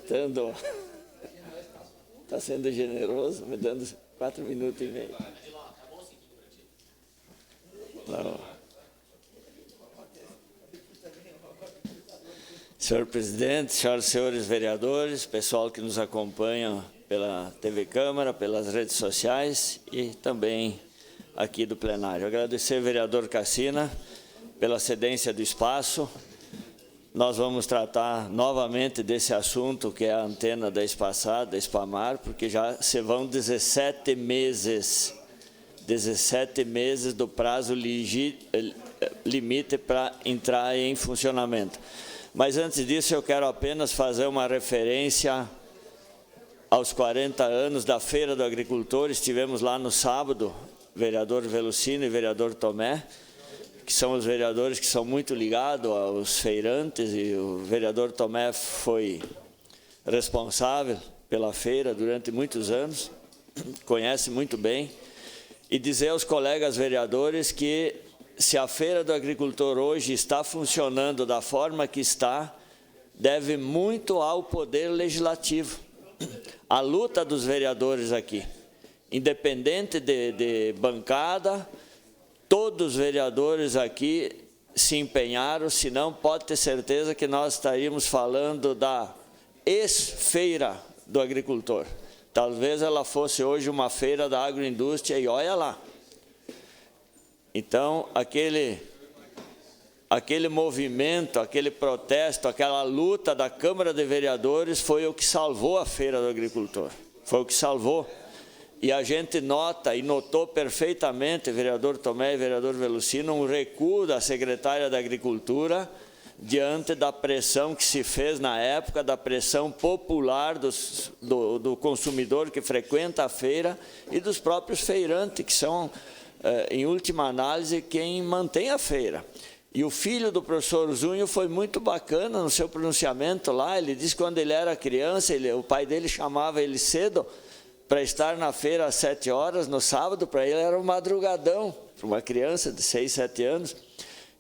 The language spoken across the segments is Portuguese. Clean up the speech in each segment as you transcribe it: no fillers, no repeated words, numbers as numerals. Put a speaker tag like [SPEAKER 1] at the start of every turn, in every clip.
[SPEAKER 1] aproveitando, está sendo generoso, me dando 4 minutos e meio. Não. Senhor presidente, senhoras e senhores vereadores, pessoal que nos acompanha pela TV Câmara, pelas redes sociais e também aqui do plenário. Agradecer ao vereador Cassina pela cedência do espaço. Nós vamos tratar novamente desse assunto, que é a antena da Espaçada, da Espamar, porque já se vão 17 meses do prazo limite para entrar em funcionamento. Mas antes disso, eu quero apenas fazer uma referência aos 40 anos da Feira do Agricultor. Estivemos lá no sábado, vereador Velocino e vereador Tomé, que são os vereadores que são muito ligados aos feirantes, e o vereador Tomé foi responsável pela feira durante muitos anos, conhece muito bem, e dizer aos colegas vereadores que se a Feira do Agricultor hoje está funcionando da forma que está, deve muito ao Poder Legislativo. A luta dos vereadores aqui, independente de bancada, todos os vereadores aqui se empenharam, senão pode ter certeza que nós estaríamos falando da ex-feira do agricultor. Talvez ela fosse hoje uma feira da agroindústria e olha lá. Então, aquele movimento, aquele protesto, aquela luta da Câmara de Vereadores foi o que salvou a Feira do Agricultor. Foi o que salvou. E a gente nota e notou perfeitamente, vereador Tomé e vereador Velocino, um recuo da secretária da Agricultura diante da pressão que se fez na época, da pressão popular do consumidor que frequenta a feira e dos próprios feirantes, que são, em última análise, quem mantém a feira. E o filho do professor Zunho foi muito bacana no seu pronunciamento lá. Ele disse que quando ele era criança, o pai dele chamava ele cedo para estar na feira às 7 horas, no sábado. Para ele era um madrugadão, para uma criança de 6, 7 anos.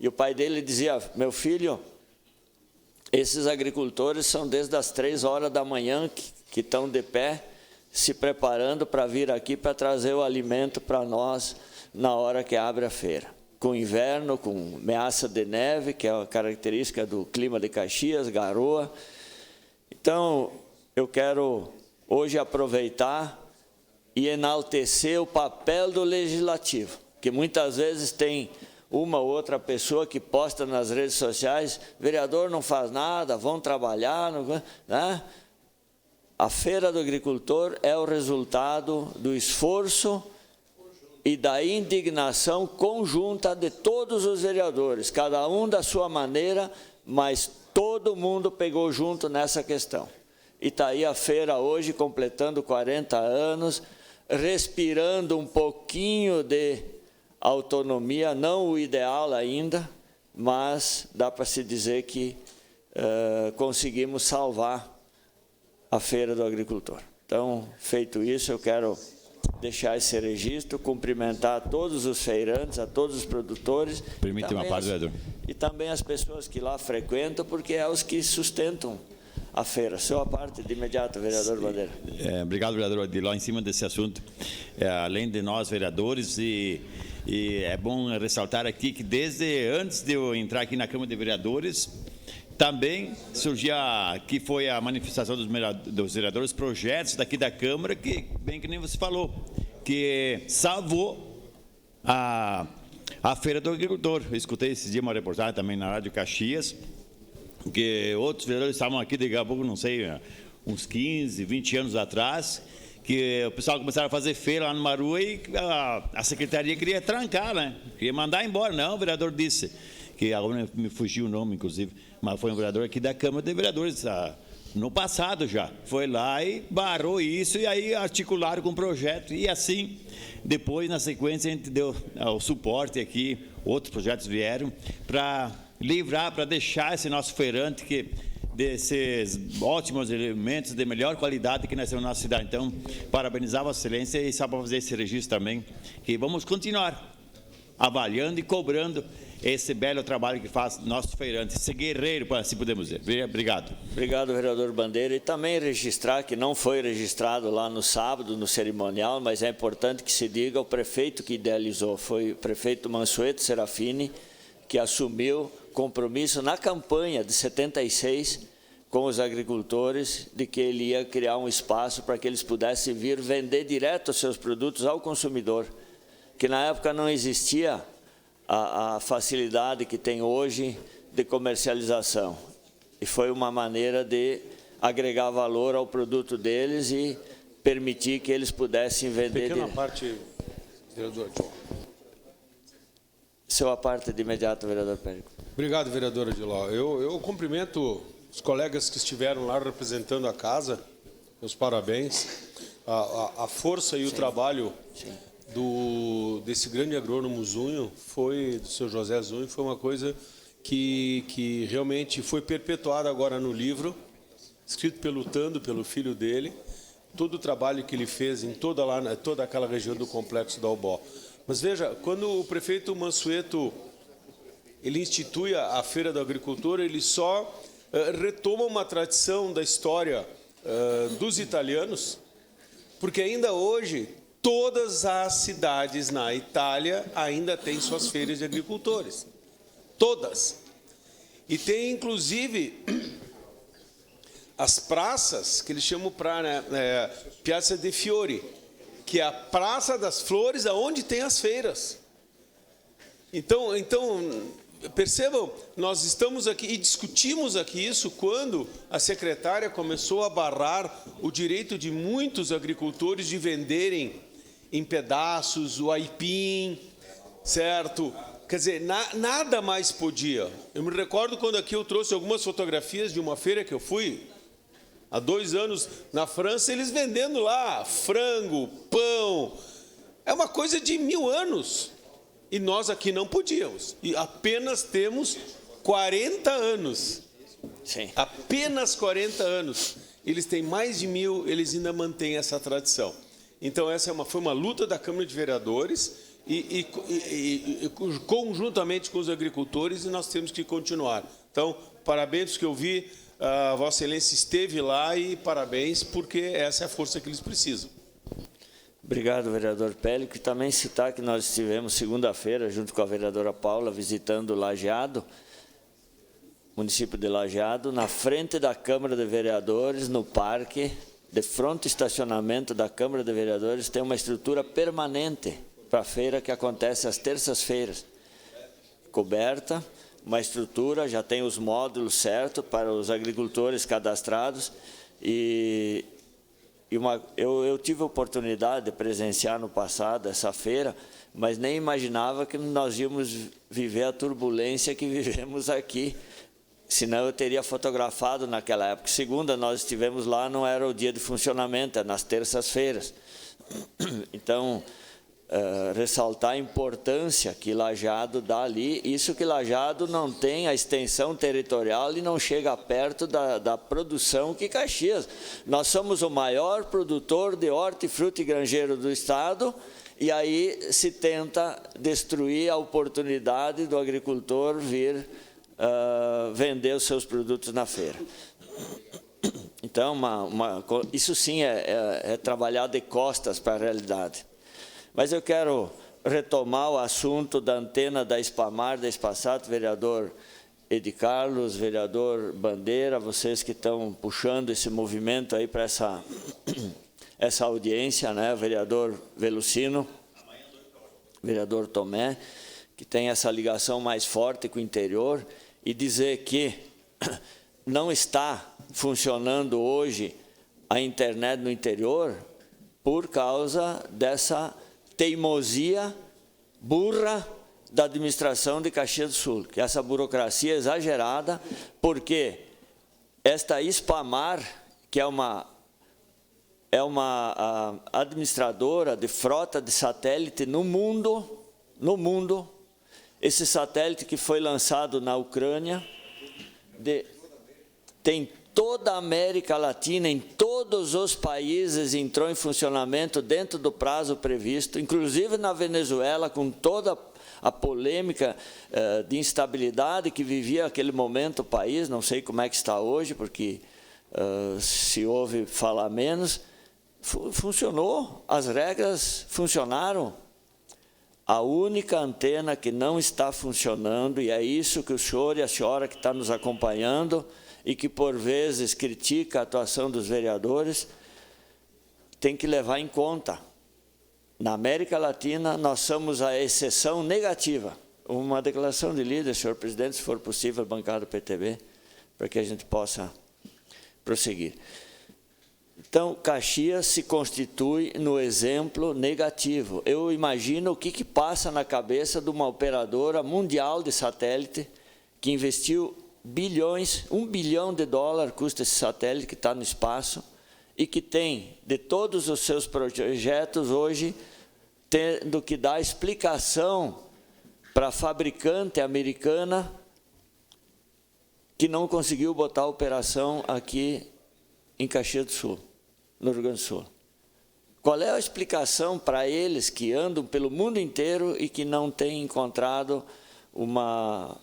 [SPEAKER 1] E o pai dele dizia: meu filho, esses agricultores são desde as 3 horas da manhã que estão de pé, se preparando para vir aqui para trazer o alimento para nós na hora que abre a feira. Com inverno, com ameaça de neve, que é a característica do clima de Caxias, garoa. Então, eu quero hoje aproveitar e enaltecer o papel do Legislativo, que muitas vezes tem uma ou outra pessoa que posta nas redes sociais: vereador não faz nada, vão trabalhar, né? A Feira do Agricultor é o resultado do esforço e da indignação conjunta de todos os vereadores, cada um da sua maneira, mas todo mundo pegou junto nessa questão. E está aí a feira hoje, completando 40 anos, respirando um pouquinho de autonomia, não o ideal ainda, mas dá para se dizer que conseguimos salvar a Feira do Agricultor. Então, feito isso, eu quero deixar esse registro, cumprimentar a todos os feirantes, a todos os produtores.
[SPEAKER 2] Permite uma parte, vereador.
[SPEAKER 1] E também as pessoas que lá frequentam, porque é os que sustentam a feira. Sua parte de imediato, vereador Bandeira.
[SPEAKER 2] Obrigado, vereador Odiló. Em cima desse assunto, além de nós, vereadores, e é bom ressaltar aqui que desde antes de eu entrar aqui na Câmara de Vereadores, também surgia, que foi a manifestação dos vereadores, projetos daqui da Câmara, que, bem que nem você falou, que salvou a Feira do Agricultor. Eu escutei esse dia uma reportagem também na Rádio Caxias, que outros vereadores estavam aqui, daqui a pouco, não sei, uns 15, 20 anos atrás, que o pessoal começaram a fazer feira lá numa rua e a secretaria queria trancar, né? Queria mandar embora. Não, o vereador disse, que agora me fugiu o nome, inclusive, mas foi um vereador aqui da Câmara de Vereadores, no passado já. Foi lá e barrou isso, e aí articularam com o projeto, e assim, depois, na sequência, a gente deu o suporte aqui, outros projetos vieram, para livrar, para deixar esse nosso feirante, que desses ótimos elementos de melhor qualidade que nós temos na nossa cidade. Então, parabenizar a Vossa Excelência e só para fazer esse registro também, que vamos continuar avaliando e cobrando esse belo trabalho que faz nossos feirantes, esse guerreiro, assim podemos dizer. Obrigado.
[SPEAKER 1] Obrigado, vereador Bandeira. E também registrar que não foi registrado lá no sábado, no cerimonial, mas é importante que se diga, o prefeito que idealizou foi o prefeito Mansueto Serafini, que assumiu compromisso na campanha de 76 com os agricultores de que ele ia criar um espaço para que eles pudessem vir vender direto os seus produtos ao consumidor, que na época não existia a facilidade que tem hoje de comercialização. E foi uma maneira de agregar valor ao produto deles e permitir que eles pudessem vender.
[SPEAKER 3] Pequena parte, vereador.
[SPEAKER 1] Sua parte de imediato, vereador Périco.
[SPEAKER 3] Obrigado, vereadora Adiló. Eu cumprimento os colegas que estiveram lá representando a casa, meus parabéns. A força e o trabalho desse grande agrônomo Zunho, do seu José Zunho, foi uma coisa que realmente foi perpetuada agora no livro, escrito pelo Tando, pelo filho dele, todo o trabalho que ele fez em toda aquela região do Complexo da Ubó. Mas veja, quando o prefeito Mansueto ele institui a Feira do Agricultor, ele só retoma uma tradição da história dos italianos, porque ainda hoje todas as cidades na Itália ainda têm suas feiras de agricultores. Todas. E tem, inclusive, as praças, que eles chamam Piazza dei Fiori, que é a Praça das Flores, aonde tem as feiras. Então, percebam, nós estamos aqui e discutimos aqui isso quando a secretária começou a barrar o direito de muitos agricultores de venderem em pedaços o aipim, certo? Quer dizer, nada mais podia. Eu me recordo quando aqui eu trouxe algumas fotografias de uma feira que eu fui, há 2 anos, na França, eles vendendo lá frango, pão. É uma coisa de 1000 anos. E nós aqui não podíamos. E apenas temos 40 anos.
[SPEAKER 1] Sim.
[SPEAKER 3] Apenas 40 anos. Eles têm mais de 1000, eles ainda mantêm essa tradição. Então, essa foi uma luta da Câmara de Vereadores e conjuntamente com os agricultores, e nós temos que continuar. Então, parabéns, que eu vi, Vossa Excelência esteve lá, e parabéns, porque essa é a força que eles precisam.
[SPEAKER 1] Obrigado, vereador Péllico. E também citar que nós estivemos segunda-feira, junto com a vereadora Paula, visitando Lajeado, município de Lajeado, na frente da Câmara de Vereadores, no parque, de frente ao estacionamento da Câmara de Vereadores, tem uma estrutura permanente para a feira que acontece às terças-feiras. Coberta, uma estrutura, já tem os módulos certos para os agricultores cadastrados eu tive a oportunidade de presenciar no passado essa feira, mas nem imaginava que nós íamos viver a turbulência que vivemos aqui. Senão eu teria fotografado naquela época. Segunda, nós estivemos lá, não era o dia de funcionamento, era nas terças-feiras. Então, ressaltar a importância que Lajeado dá ali, isso que Lajeado não tem a extensão territorial e não chega perto da produção que Caxias. Nós somos o maior produtor de horta e fruta e granjeiro do estado, e aí se tenta destruir a oportunidade do agricultor vir vender os seus produtos na feira. Então, isso sim é trabalhar de costas para a realidade. Mas eu quero retomar o assunto da antena da Spamar, da Espaçato, vereador Edi Carlos, vereador Bandeira, vocês que estão puxando esse movimento aí para essa audiência, né? O vereador Velucino, vereador Tomé, que tem essa ligação mais forte com o interior, e dizer que não está funcionando hoje a internet no interior por causa dessa teimosia burra da administração de Caxias do Sul, que essa burocracia exagerada, porque esta Spamar, que é uma administradora de frota de satélite no mundo, esse satélite que foi lançado na Ucrânia, tem toda a América Latina, em todos os países, entrou em funcionamento dentro do prazo previsto, inclusive na Venezuela, com toda a polêmica de instabilidade que vivia naquele momento o país, não sei como é que está hoje, porque se ouve falar menos, funcionou, as regras funcionaram. A única antena que não está funcionando, e é isso que o senhor e a senhora que está nos acompanhando, e que por vezes critica a atuação dos vereadores, tem que levar em conta. Na América Latina, nós somos a exceção negativa. Uma declaração de líder, senhor presidente, se for possível, bancada do PTB, para que a gente possa prosseguir. Então, Caxias se constitui no exemplo negativo. Eu imagino o que passa na cabeça de uma operadora mundial de satélite que investiu bilhões, $1 bilhão custa esse satélite que está no espaço e que tem, de todos os seus projetos hoje, tendo que dar explicação para a fabricante americana que não conseguiu botar a operação aqui em Caxias do Sul, no Rio Grande do Sul. Qual é a explicação para eles que andam pelo mundo inteiro e que não têm encontrado uma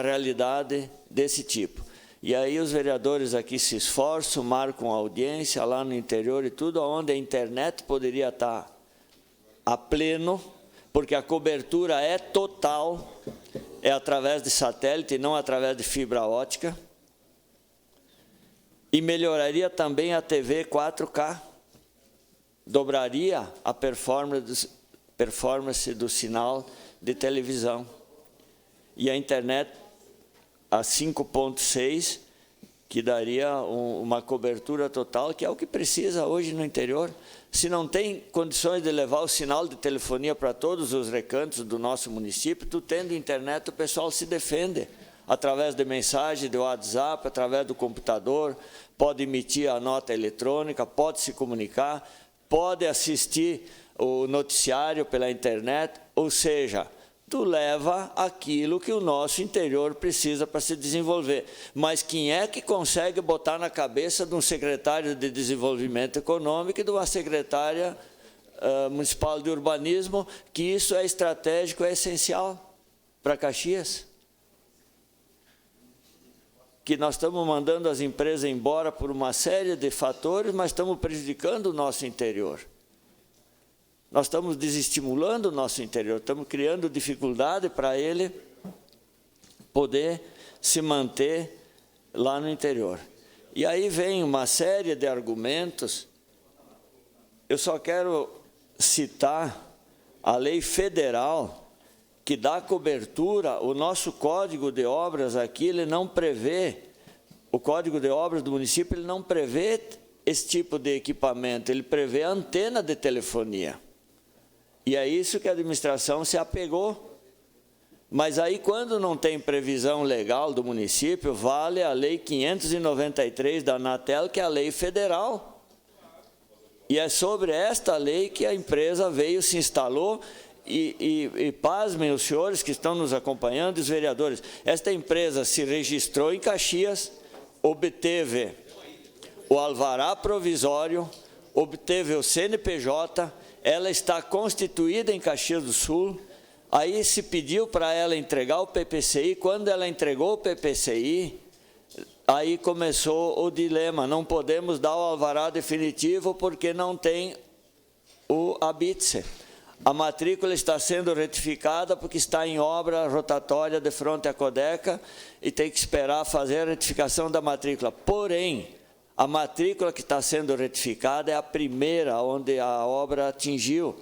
[SPEAKER 1] realidade desse tipo? E aí os vereadores aqui se esforçam, marcam audiência lá no interior e tudo, onde a internet poderia estar a pleno, porque a cobertura é total, é através de satélite e não através de fibra ótica, e melhoraria também a TV 4K, dobraria a performance do sinal de televisão. E a internet a 5.6, que daria uma cobertura total, que é o que precisa hoje no interior. Se não tem condições de levar o sinal de telefonia para todos os recantos do nosso município, tu tendo internet, o pessoal se defende, através de mensagem, de WhatsApp, através do computador, pode emitir a nota eletrônica, pode se comunicar, pode assistir o noticiário pela internet, ou seja, tu leva aquilo que o nosso interior precisa para se desenvolver. Mas quem é que consegue botar na cabeça de um secretário de Desenvolvimento Econômico e de uma secretária municipal de Urbanismo que isso é estratégico, é essencial para Caxias? Que nós estamos mandando as empresas embora por uma série de fatores, mas estamos prejudicando o nosso interior. Nós estamos desestimulando o nosso interior, estamos criando dificuldade para ele poder se manter lá no interior. E aí vem uma série de argumentos. Eu só quero citar a lei federal que dá cobertura. O nosso Código de Obras aqui, ele não prevê, o Código de Obras do município, ele não prevê esse tipo de equipamento, ele prevê antena de telefonia. E é isso que a administração se apegou. Mas aí, quando não tem previsão legal do município, vale a Lei 593 da Anatel, que é a lei federal. E é sobre esta lei que a empresa veio, se instalou, e pasmem os senhores que estão nos acompanhando, os vereadores, esta empresa se registrou em Caxias, obteve o alvará provisório, obteve o CNPJ, ela está constituída em Caxias do Sul, aí se pediu para ela entregar o PPCI, quando ela entregou o PPCI, aí começou o dilema, não podemos dar o alvará definitivo porque não tem o ABITSE. A matrícula está sendo retificada porque está em obra rotatória de fronte à Codeca e tem que esperar fazer a retificação da matrícula. Porém, a matrícula que está sendo retificada é a primeira onde a obra atingiu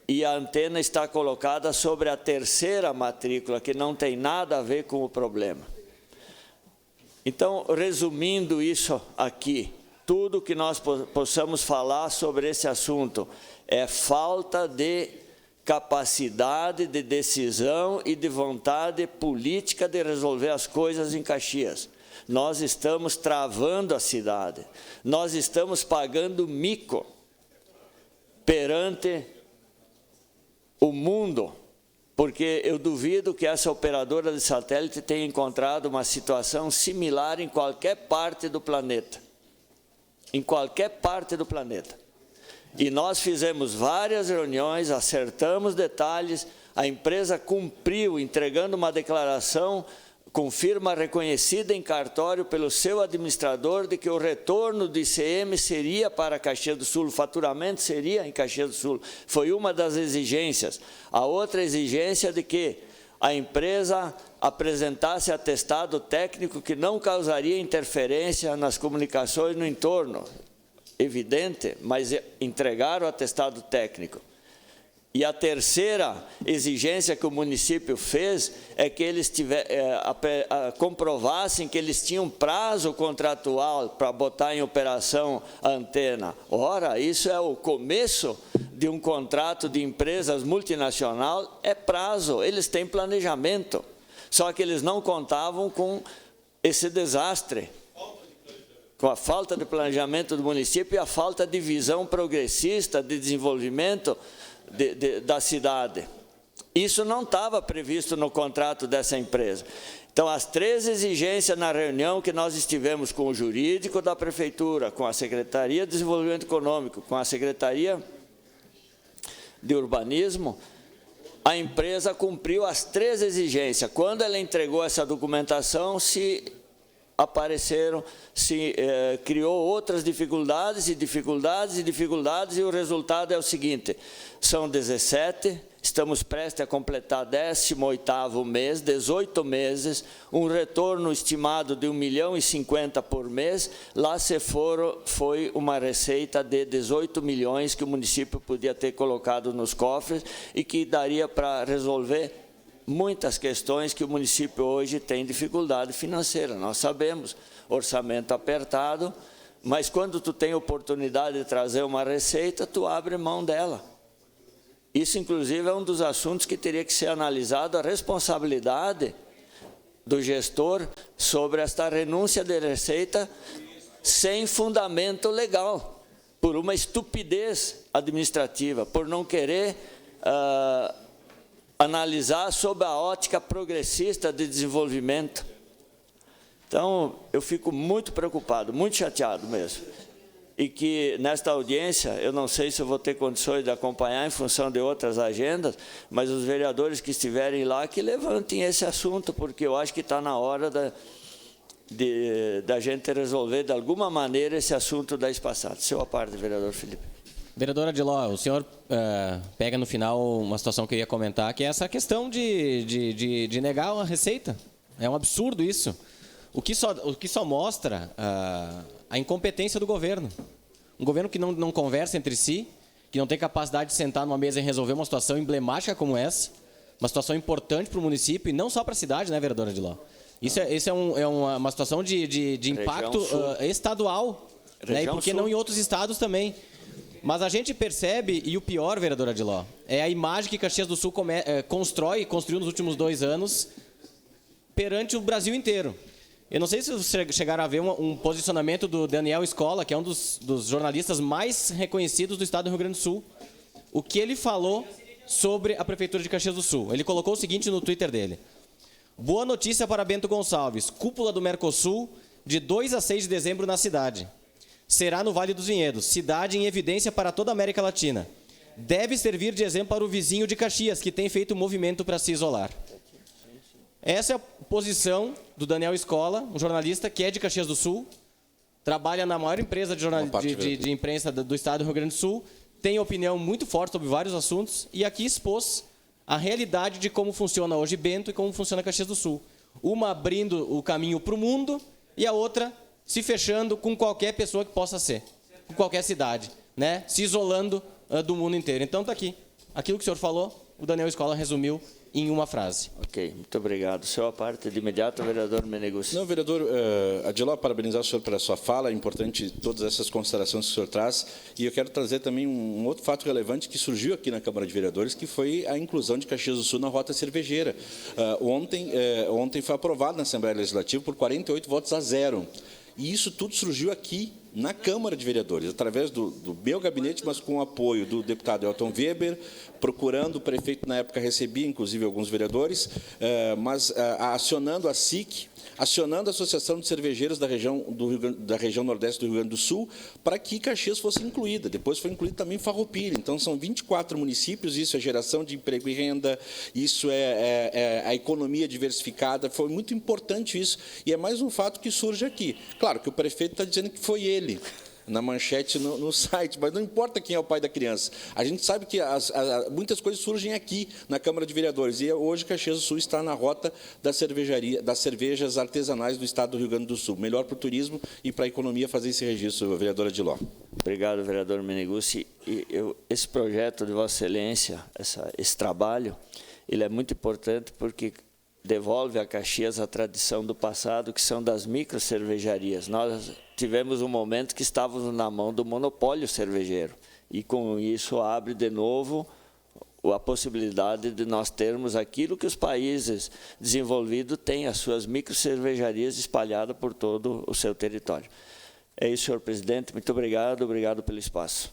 [SPEAKER 1] e a antena está colocada sobre a terceira matrícula, que não tem nada a ver com o problema. Então, resumindo isso aqui, tudo que nós possamos falar sobre esse assunto é falta de capacidade de decisão e de vontade política de resolver as coisas em Caxias. Nós estamos travando a cidade, nós estamos pagando mico perante o mundo porque eu duvido que essa operadora de satélite tenha encontrado uma situação similar em qualquer parte do planeta. Em qualquer parte do planeta. E nós fizemos várias reuniões, acertamos detalhes, a empresa cumpriu, entregando uma declaração com firma reconhecida em cartório pelo seu administrador de que o retorno do ICM seria para Caxias do Sul, o faturamento seria em Caxias do Sul. Foi uma das exigências. A outra exigência de que a empresa apresentasse atestado técnico que não causaria interferência nas comunicações no entorno. Evidente, mas entregaram o atestado técnico. E a terceira exigência que o município fez é que eles comprovassem que eles tinham prazo contratual para botar em operação a antena. Ora, isso é o começo de um contrato de empresas multinacional, é prazo, eles têm planejamento. Só que eles não contavam com esse desastre, com a falta de planejamento do município e a falta de visão progressista de desenvolvimento da cidade. Isso não estava previsto no contrato dessa empresa. Então, as 3 exigências na reunião que nós estivemos com o jurídico da Prefeitura, com a Secretaria de Desenvolvimento Econômico, com a Secretaria de Urbanismo, a empresa cumpriu as 3 exigências. Quando ela entregou essa documentação, criou outras dificuldades, e o resultado é o seguinte: são 17, estamos prestes a completar 18º mês, 18 meses, um retorno estimado de 1,050 mil por mês. Lá foi uma receita de 18 milhões que o município podia ter colocado nos cofres e que daria para resolver muitas questões que o município hoje tem dificuldade financeira. Nós sabemos, orçamento apertado, mas quando tu tem oportunidade de trazer uma receita, tu abre mão dela. Isso, inclusive, é um dos assuntos que teria que ser analisado, a responsabilidade do gestor sobre esta renúncia de receita sem fundamento legal, por uma estupidez administrativa, por não querer analisar sob a ótica progressista de desenvolvimento. Então, eu fico muito preocupado, muito chateado mesmo. E que, nesta audiência, eu não sei se eu vou ter condições de acompanhar em função de outras agendas, mas os vereadores que estiverem lá, que levantem esse assunto, porque eu acho que está na hora da gente resolver, de alguma maneira, esse assunto da espaçada. Seu à parte, vereador Felipe.
[SPEAKER 4] Vereadora Adiló, o senhor pega no final uma situação que eu ia comentar, que é essa questão de negar uma receita. É um absurdo isso. O que só mostra a incompetência do governo. Um governo que não conversa entre si, que não tem capacidade de sentar numa mesa e resolver uma situação emblemática como essa, uma situação importante para o município e não só para a cidade, né, vereadora Adiló? Isso é uma situação de impacto estadual, né, e por que não em outros estados também? Mas a gente percebe, e o pior, vereadora Adiló, é a imagem que Caxias do Sul construiu nos últimos 2 anos perante o Brasil inteiro. Eu não sei se vocês chegaram a ver um posicionamento do Daniel Escola, que é um dos jornalistas mais reconhecidos do estado do Rio Grande do Sul. O que ele falou sobre a Prefeitura de Caxias do Sul. Ele colocou o seguinte no Twitter dele: boa notícia para Bento Gonçalves, cúpula do Mercosul, de 2 a 6 de dezembro na cidade. Será no Vale dos Vinhedos, cidade em evidência para toda a América Latina. Deve servir de exemplo para o vizinho de Caxias, que tem feito movimento para se isolar. Essa é a posição do Daniel Escola, um jornalista que é de Caxias do Sul, trabalha na maior empresa de imprensa do estado do Rio Grande do Sul, tem opinião muito forte sobre vários assuntos e aqui expôs a realidade de como funciona hoje Bento e como funciona Caxias do Sul. Uma abrindo o caminho para o mundo e a outra se fechando com qualquer pessoa que possa ser, com qualquer cidade, né? Se isolando do mundo inteiro. Então está aqui. Aquilo que o senhor falou, o Daniel Escola resumiu em uma frase.
[SPEAKER 1] Ok, muito obrigado. Seu à parte, de imediato, o vereador Meneguzzi.
[SPEAKER 5] Não, vereador Adiló, parabenizar o senhor pela sua fala, é importante todas essas considerações que o senhor traz, e eu quero trazer também um outro fato relevante que surgiu aqui na Câmara de Vereadores, que foi a inclusão de Caxias do Sul na rota cervejeira. Ontem foi aprovado na Assembleia Legislativa por 48 votos a 0. E isso tudo surgiu aqui na Câmara de Vereadores, através do meu gabinete, mas com o apoio do deputado Elton Weber, procurando o prefeito, na época recebia, inclusive, alguns vereadores, mas acionando a SIC, acionando a Associação de Cervejeiros da região Nordeste do Rio Grande do Sul, para que Caxias fosse incluída. Depois foi incluído também Farroupilha. Então, são 24 municípios, isso é geração de emprego e renda, isso é a economia diversificada. Foi muito importante isso. E é mais um fato que surge aqui. Claro que o prefeito está dizendo que foi ele, na manchete no site, mas não importa quem é o pai da criança. A gente sabe que muitas coisas surgem aqui na Câmara de Vereadores, e hoje Caxias do Sul está na rota das cervejas artesanais do estado do Rio Grande do Sul. Melhor para o turismo e para a economia fazer esse registro, vereadora Adiló.
[SPEAKER 1] Obrigado, vereador Meneguzzi. Esse projeto de Vossa Excelência, esse trabalho, ele é muito importante porque devolve a Caxias a tradição do passado, que são das microcervejarias. Nós tivemos um momento que estávamos na mão do monopólio cervejeiro, e com isso abre de novo a possibilidade de nós termos aquilo que os países desenvolvidos têm, as suas microcervejarias espalhadas por todo o seu território. É isso, senhor presidente. Muito obrigado pelo espaço.